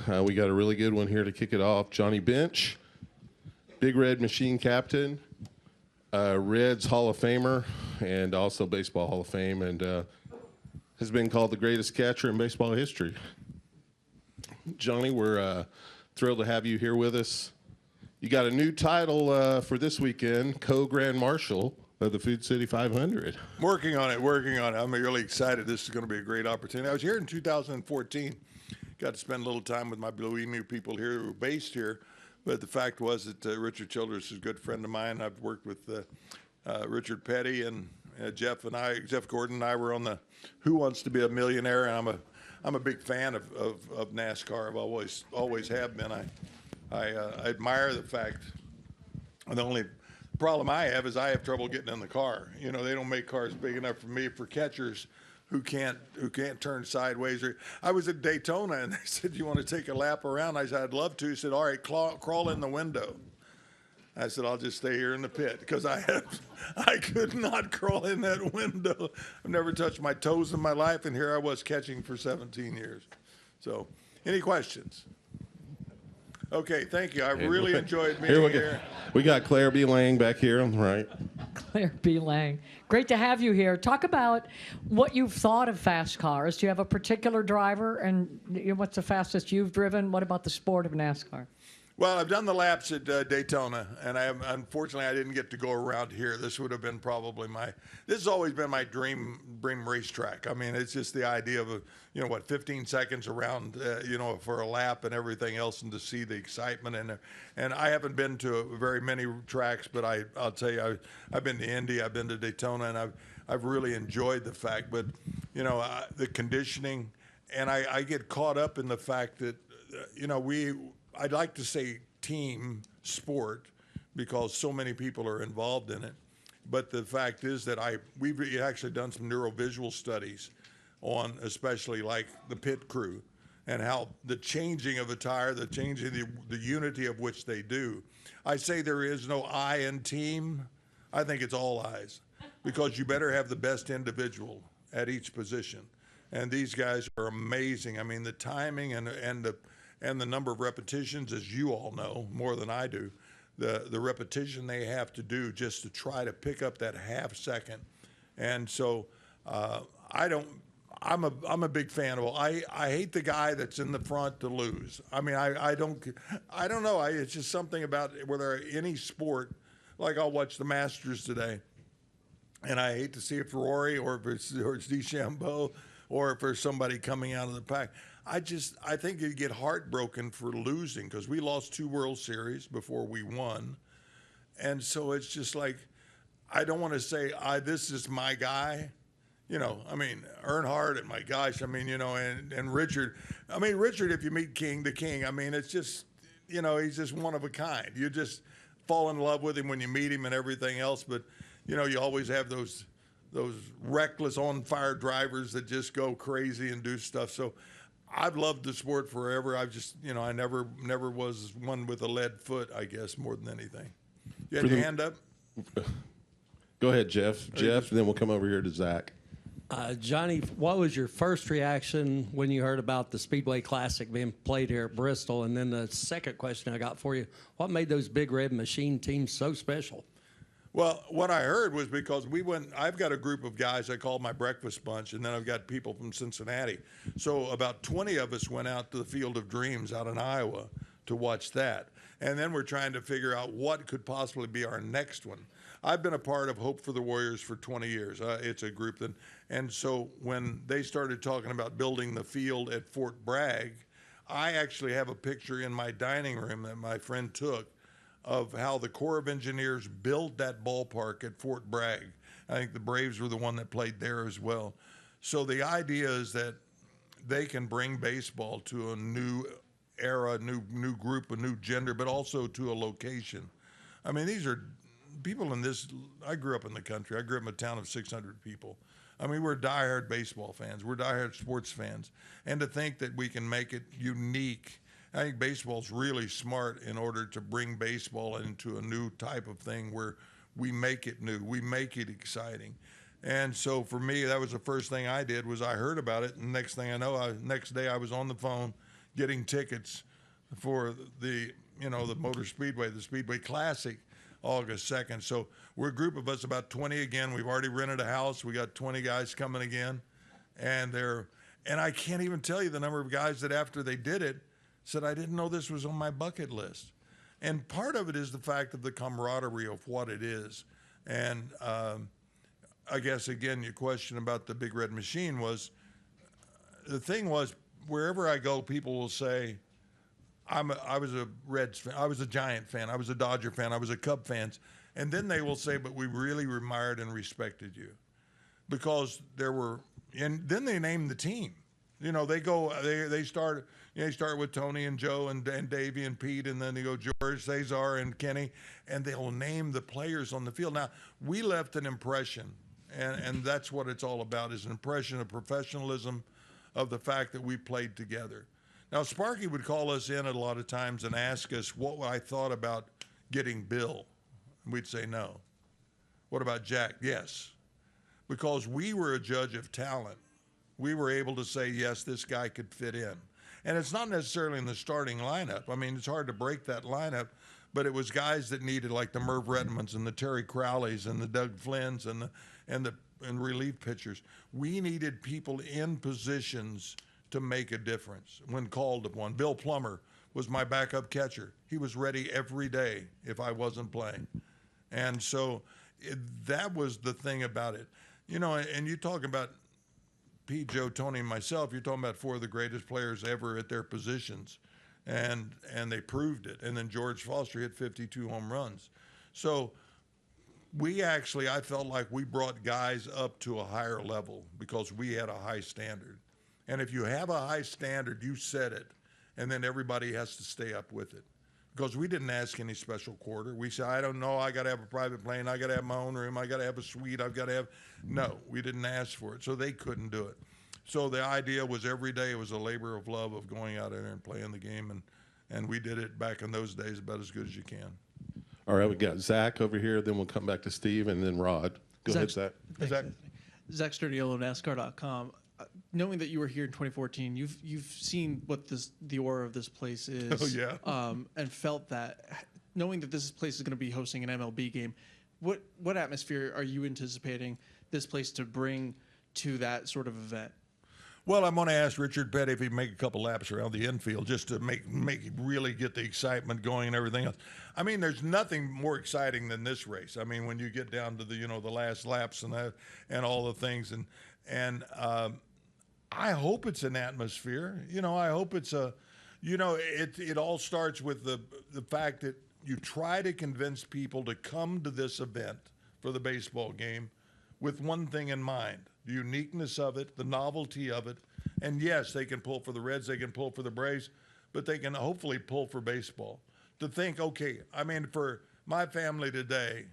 We got a really good one here to kick it off. Johnny Bench, Big Red Machine captain, Reds Hall of Famer, and also Baseball Hall of Fame, and has been called the greatest catcher in baseball history. Johnny, we're thrilled to have you here with us. You got a new title for this weekend, Co-Grand Marshal of the Food City 500. Working on it. I'm really excited. This is going to be a great opportunity. I was here in 2014. Got to spend a little time with my Blue Emu people here who are based here. But the fact was that Richard Childress is a good friend of mine. I've worked with Richard Petty and Jeff Gordon and I were on the Who Wants to Be a Millionaire, and I'm a big fan of NASCAR. I've always have been. I admire the fact. And the only problem I have is I have trouble getting in the car. You know, they don't make cars big enough for me for catchers who can't turn sideways. I was at Daytona and they said, "You want to take a lap around?" I said, "I'd love to." He said, "All right, crawl in the window." I said, "I'll just stay here in the pit," because I could not crawl in that window. I've never touched my toes in my life, and here I was catching for 17 years. So, any questions? Okay, thank you. I really enjoyed being here. We got Claire B. Lang back here on the right. Claire B. Lang. Great to have you here. Talk about what you've thought of fast cars. Do you have a particular driver, and what's the fastest you've driven? What about the sport of NASCAR? Well, I've done the laps at Daytona, and unfortunately I didn't get to go around here. This would have been probably this has always been my dream racetrack. I mean, it's just the idea of 15 seconds around, for a lap and everything else, and to see the excitement. And I haven't been to very many tracks, but I'll tell you, I've been to Indy, I've been to Daytona, and I've really enjoyed the fact. But the conditioning, and I get caught up in the fact that I'd like to say team sport because so many people are involved in it. But the fact is that we've actually done some neurovisual studies on especially like the pit crew and how the changing of a tire, the changing, the unity of which they do. I say there is no I in team. I think it's all eyes, because you better have the best individual at each position. And these guys are amazing. I mean, the timing and the number of repetitions, as you all know more than I do, the repetition they have to do just to try to pick up that half second. And so I'm a big fan of I hate the guy that's in the front to lose. I mean, I don't know. It's just something about whether any sport, like I'll watch the Masters today, and I hate to see a Ferrari or if it's DeChambeau or if there's somebody coming out of the pack. I think you get heartbroken for losing, because we lost 2 World Series before we won. And so it's just like, I don't want to say, this is my guy. I mean, Earnhardt, and my gosh, I mean, and Richard. I mean, Richard, if you meet the King, I mean, it's just, he's just one of a kind. You just fall in love with him when you meet him and everything else. But, you always have those reckless on-fire drivers that just go crazy and do stuff. So I've loved the sport forever. I've just, I never was one with a lead foot, I guess, more than anything. You had your hand up? Go ahead, Jeff. And then we'll come over here to Zach. Johnny, what was your first reaction when you heard about the Speedway Classic being played here at Bristol? And then the second question I got for you, what made those Big Red Machine teams so special? Well, what I heard was because I've got a group of guys I call my breakfast bunch, and then I've got people from Cincinnati. So about 20 of us went out to the Field of Dreams out in Iowa to watch that. And then we're trying to figure out what could possibly be our next one. I've been a part of Hope for the Warriors for 20 years. It's a group and so when they started talking about building the field at Fort Bragg, I actually have a picture in my dining room that my friend took of how the Corps of Engineers built that ballpark at Fort Bragg. I think the Braves were the one that played there as well. So the idea is that they can bring baseball to a new era, new group, a new gender, but also to a location. I mean, these are people in this. I grew up in the country. I grew up in a town of 600 people. I mean, we're diehard baseball fans. We're diehard sports fans. And to think that we can make it unique, I think baseball's really smart in order to bring baseball into a new type of thing where we make it new, we make it exciting. And so for me, that was the first thing I did was I heard about it. And next thing I know, next day I was on the phone getting tickets for the Motor Speedway, the Speedway Classic, August 2nd. So we're a group of us, about 20 again. We've already rented a house. We got 20 guys coming again, and I can't even tell you the number of guys that after they did it said, I didn't know this was on my bucket list. And part of it is the fact of the camaraderie of what it is. And I guess, again, your question about the Big Red Machine was, the thing was, wherever I go, people will say, I was a Reds fan, I was a Giant fan, I was a Dodger fan, I was a Cub fan. And then they will say, but we really admired and respected you. Because and then they name the team. They start with Tony and Joe and Davey and Pete, and then they go George, Cesar, and Kenny, and they'll name the players on the field. Now, we left an impression, and that's what it's all about, is an impression of professionalism, of the fact that we played together. Now, Sparky would call us in a lot of times and ask us what I thought about getting Bill. We'd say no. What about Jack? Yes. Because we were a judge of talent. We were able to say, yes, this guy could fit in. And it's not necessarily in the starting lineup. I mean, it's hard to break that lineup, but it was guys that needed, like the Merv Redmonds and the Terry Crowleys and the Doug Flynn's and relief pitchers. We needed people in positions to make a difference when called upon. Bill Plummer was my backup catcher. He was ready every day if I wasn't playing. And so that was the thing about it. And you talk about Pete, Joe, Tony, and myself, you're talking about four of the greatest players ever at their positions. And they proved it. And then George Foster hit 52 home runs. So I felt like we brought guys up to a higher level because we had a high standard. And if you have a high standard, you set it, and then everybody has to stay up with it. Because we didn't ask any special quarter. We said, I don't know, I got to have a private plane, I got to have my own room, I got to have a suite, I've got to have... No, we didn't ask for it, so they couldn't do it. So the idea was every day it was a labor of love of going out there and playing the game, and we did it back in those days about as good as you can. All right, we got Zach over here, then we'll come back to Steve, and then Rod. Go ahead, Zach. Zach Sturdiolo, NASCAR.com. Knowing that you were here in 2014, you've seen what the aura of this place is. Oh, yeah. And felt that. Knowing that this place is going to be hosting an MLB game, what atmosphere are you anticipating this place to bring to that sort of event? Well, I'm going to ask Richard Petty if he'd make a couple laps around the infield just to make really get the excitement going and everything else. I mean, there's nothing more exciting than this race. I mean, when you get down to the last laps and all the things and I hope it's an atmosphere. I hope it's it all starts with the fact that you try to convince people to come to this event for the baseball game with one thing in mind, the uniqueness of it, the novelty of it. And yes, they can pull for the Reds, they can pull for the Braves, but they can hopefully pull for baseball. To think, okay, I mean, for my family today,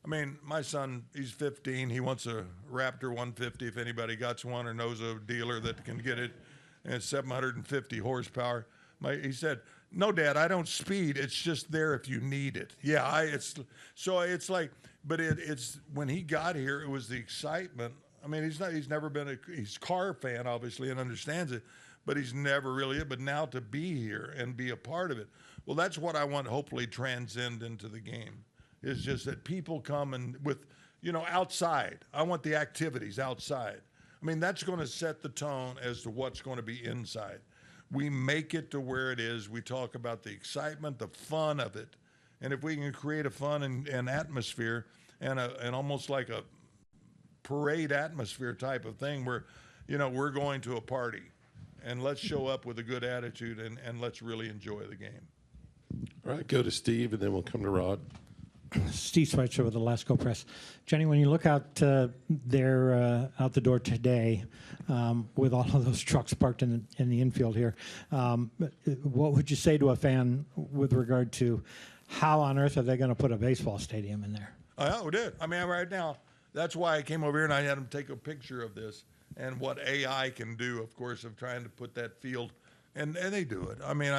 I mean, my son, he's 15. He wants a Raptor 150 if anybody got one or knows a dealer that can get it. And it's 750 horsepower. He said, no, Dad, I don't speed. It's just there if you need it. Yeah, it's like, but it's when he got here, it was the excitement. I mean, he's never been he's a car fan, obviously, and understands it, but he's never really, but now to be here and be a part of it. Well, that's what I want to hopefully transcend into the game. It's just that people come and with, outside. I want the activities outside. I mean, that's going to set the tone as to what's going to be inside. We make it to where it is. We talk about the excitement, the fun of it. And if we can create a fun and atmosphere and almost like a parade atmosphere type of thing where, we're going to a party and let's show up with a good attitude and let's really enjoy the game. All right, go to Steve, and then we'll come to Rod. Steve Schweitzer with the Lasco Press. Jenny, when you look out there out the door today with all of those trucks parked in the infield here, what would you say to a fan with regard to how on earth are they going to put a baseball stadium in there? Oh, we did. I mean, right now, that's why I came over here and I had them take a picture of this and what AI can do, of course, of trying to put that field. And they do it. I mean,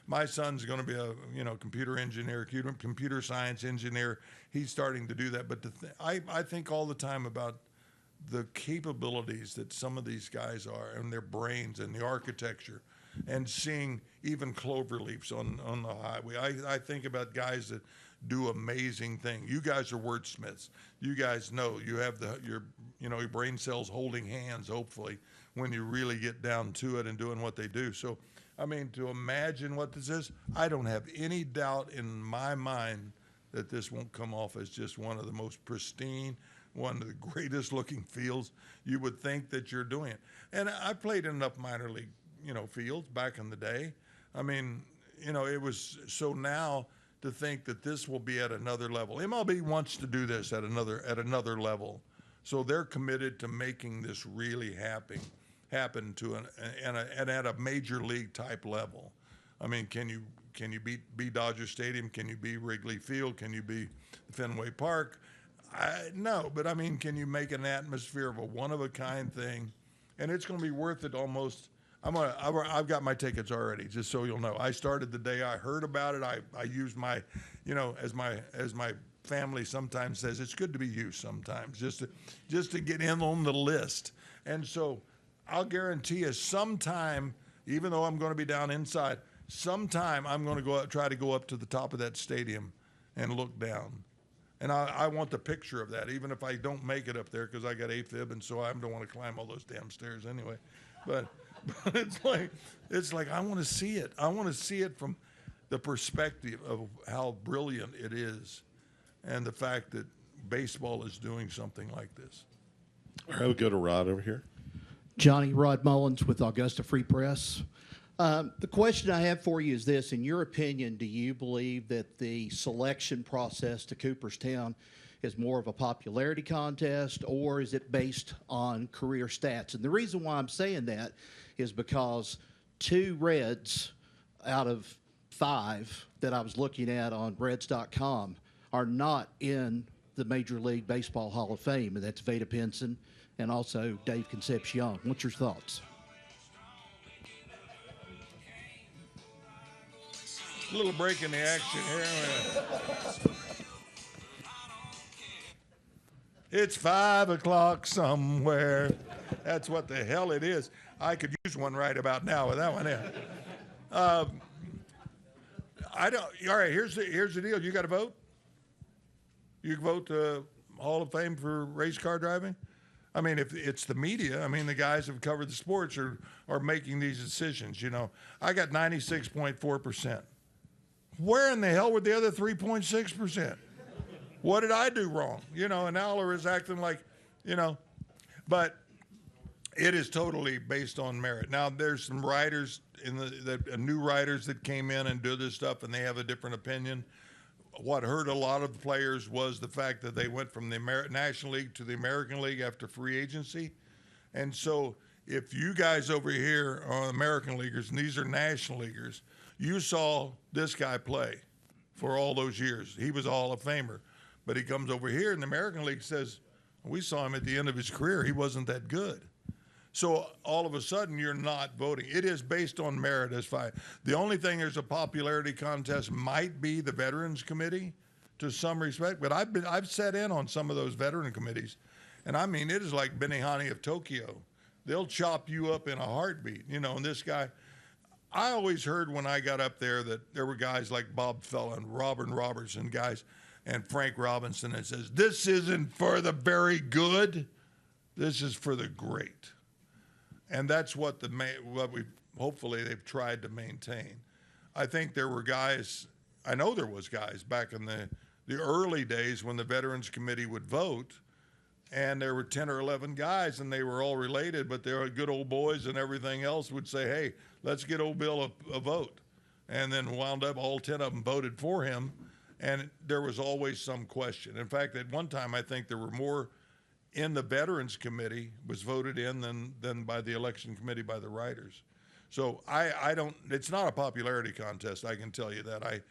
my son's going to be a computer engineer, computer science engineer. He's starting to do that. But I think all the time about the capabilities that some of these guys are and their brains and the architecture. and seeing even clover leaves on the highway. I think about guys that do amazing things. You guys are wordsmiths. You guys know you have your brain cells holding hands, hopefully, when you really get down to it and doing what they do. So, I mean, to imagine what this is, I don't have any doubt in my mind that this won't come off as just one of the most pristine, one of the greatest looking fields. You would think that you're doing it. And I played in enough minor league, fields back in the day. I mean, it was, so now to think that this will be at another level. MLB wants to do this at another level. So they're committed to making this really happen to and at a major league type level. I mean, can you be Dodger Stadium? Can you be Wrigley Field? Can you be Fenway Park? No, but I mean, can you make an atmosphere of a one-of-a-kind thing? And it's going to be worth it almost. I've got my tickets already, just so you'll know. I started the day I heard about it. I used my, as my family sometimes says, it's good to be used sometimes, just to get in on the list. And so I'll guarantee you sometime, even though I'm going to be down inside, sometime I'm going to try to go up to the top of that stadium and look down. And I want the picture of that, even if I don't make it up there because I got AFib, and so I don't want to climb all those damn stairs anyway. But it's like I want to see it. I want to see it from the perspective of how brilliant it is, and the fact that baseball is doing something like this. All right, we'll go to Rod over here. Johnny Rod Mullins with Augusta Free Press. The question I have for you is this: in your opinion, do you believe that the selection process to Cooperstown is more of a popularity contest, or is it based on career stats? And the reason why I'm saying that is because 2 Reds out of 5 that I was looking at on Reds.com are not in the Major League Baseball Hall of Fame, and that's Vada Pinson and also Dave Concepcion. What's your thoughts? A little break in the action here. It's 5 o'clock somewhere. That's what the hell it is. I could use one right about now with that one in. I don't. All right. Here's the deal. You got to vote. You can vote Hall of Fame for race car driving. I mean, if it's the media, I mean, the guys who've covered the sports are making these decisions. I got 96.4%. Where in the hell were the other 3.6%? What did I do wrong? And Aller is acting like, but it is totally based on merit. Now, there's some writers new writers that came in and do this stuff, and they have a different opinion. What hurt a lot of players was the fact that they went from the National League to the American League after free agency. And so if you guys over here are American leaguers, and these are National leaguers, you saw this guy play for all those years. He was a Hall of Famer. But he comes over here, and the American League says, we saw him at the end of his career. He wasn't that good. So all of a sudden, you're not voting. It is based on merit as fine. The only thing there's a popularity contest might be the Veterans Committee, to some respect. But I've sat in on some of those veteran committees, and I mean, it is like Benihana of Tokyo. They'll chop you up in a heartbeat. And this guy, I always heard when I got up there that there were guys like Bob Fella and Robin Robertson, guys, and Frank Robinson, that says, this isn't for the very good, this is for the great. And that's what hopefully they've tried to maintain. I think there were guys, I know there was guys back in the early days when the Veterans Committee would vote, and there were 10 or 11 guys, and they were all related, but they were good old boys, and everything else would say, hey, let's get old Bill a vote. And then wound up all 10 of them voted for him, and there was always some question. In fact, at one time, I think there were more in the Veterans Committee was voted in than by the election committee by the writers. So I don't, it's not a popularity contest, I can tell you that.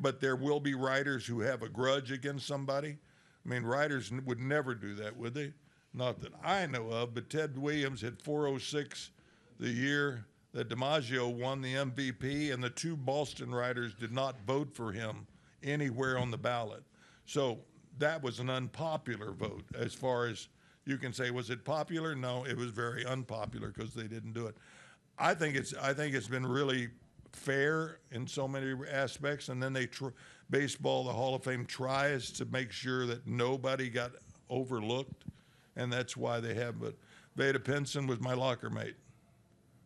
But there will be writers who have a grudge against somebody. I mean, writers would never do that, would they? Not that I know of, but Ted Williams hit 406 the year that DiMaggio won the MVP, and the 2 Boston writers did not vote for him anywhere on the ballot. So that was an unpopular vote. As far as you can say, was it popular? No, it was very unpopular because they didn't do it. I think it's been really fair in so many aspects, and then baseball, the Hall of Fame tries to make sure that nobody got overlooked, and that's why they have. But Veda Pinson was my locker mate,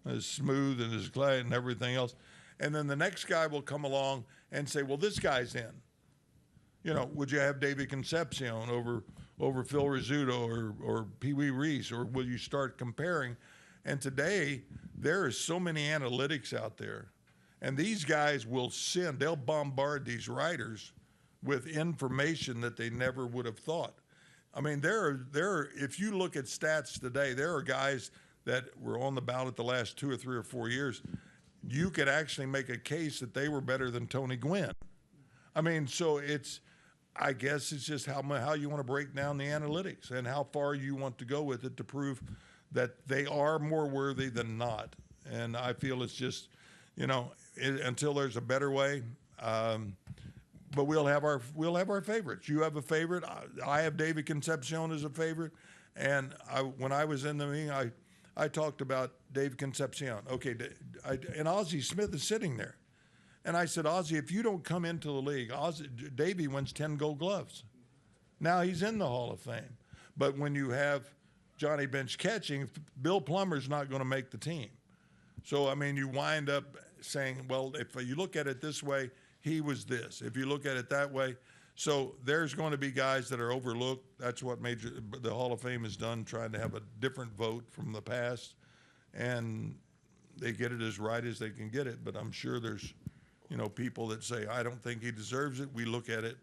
as smooth and as glad and everything else, and then the next guy will come along and say, well, this guy's in. You know, would you have David Concepcion over Phil Rizzuto or Pee Wee Reese, or will you start comparing? And today there is so many analytics out there. And these guys they'll bombard these writers with information that they never would have thought. I mean, if you look at stats today, there are guys that were on the ballot the last 2 or 3 or 4 years. You could actually make a case that they were better than Tony Gwynn. I mean, so I guess it's just how you want to break down the analytics and how far you want to go with it to prove that they are more worthy than not. And I feel it's just, until there's a better way. But we'll have our favorites. You have a favorite. I have David Concepcion as a favorite. And when I was in the meeting, I talked about Dave Concepcion. Okay, and Ozzie Smith is sitting there. And I said, Ozzie, if you don't come into the league, Davey wins 10 Gold Gloves. Now he's in the Hall of Fame. But when you have Johnny Bench catching, Bill Plummer's not going to make the team. So, I mean, you wind up saying, well, if you look at it this way, he was this. If you look at it that way, so there's going to be guys that are overlooked. That's what the Hall of Fame has done, trying to have a different vote from the past. And they get it as right as they can get it. But I'm sure there's, people that say, I don't think he deserves it. We look at it,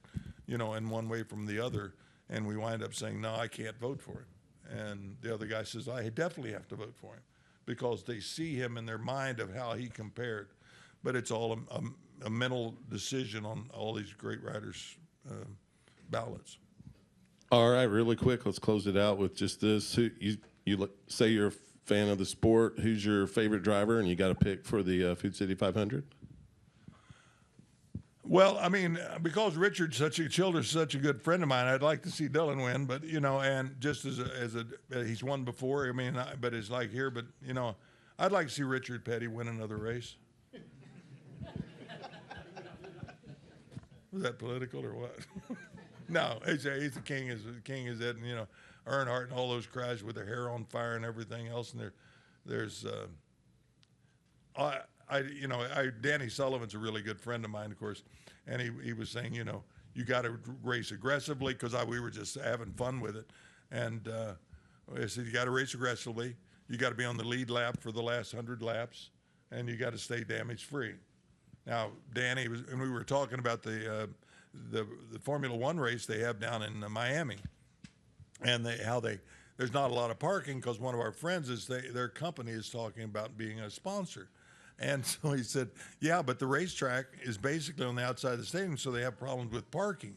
in one way from the other, and we wind up saying, no, I can't vote for him. And the other guy says, I definitely have to vote for him, because they see him in their mind of how he compared. But it's all a mental decision on all these great writers' ballots. All right, really quick, let's close it out with just this. You say you're a fan of the sport. Who's your favorite driver? And you got to pick for the Food City 500? Well, I mean, because Richard's Childers such a good friend of mine, I'd like to see Dylan win. But and just as he's won before. I mean, but it's like here. But I'd like to see Richard Petty win another race. Was that political or what? No, he's the king. King is that, and Earnhardt and all those guys with their hair on fire and everything else. And there's Danny Sullivan's a really good friend of mine, of course, and he was saying, you got to race aggressively, because we were just having fun with it, and I said you got to race aggressively, you got to be on the lead lap for the last 100 laps, and you got to stay damage free. Now, Danny and we were talking about the Formula One race they have down in Miami, and there's not a lot of parking, because one of our friends their company is talking about being a sponsor. And so he said, yeah, but the racetrack is basically on the outside of the stadium, so they have problems with parking.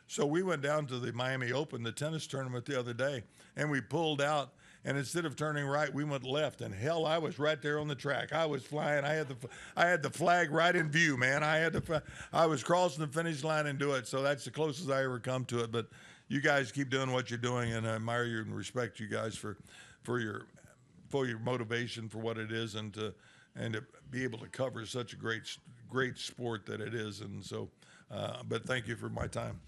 So we went down to the Miami Open, the tennis tournament, the other day, and we pulled out, and instead of turning right, we went left. And hell, I was right there on the track. I was flying. I had the flag right in view, man. I was crossing the finish line and do it. So that's the closest I ever come to it. But you guys keep doing what you're doing, and I admire you and respect you guys for your motivation for what it is, and to be able to cover such a great sport that it is. And so, but thank you for my time.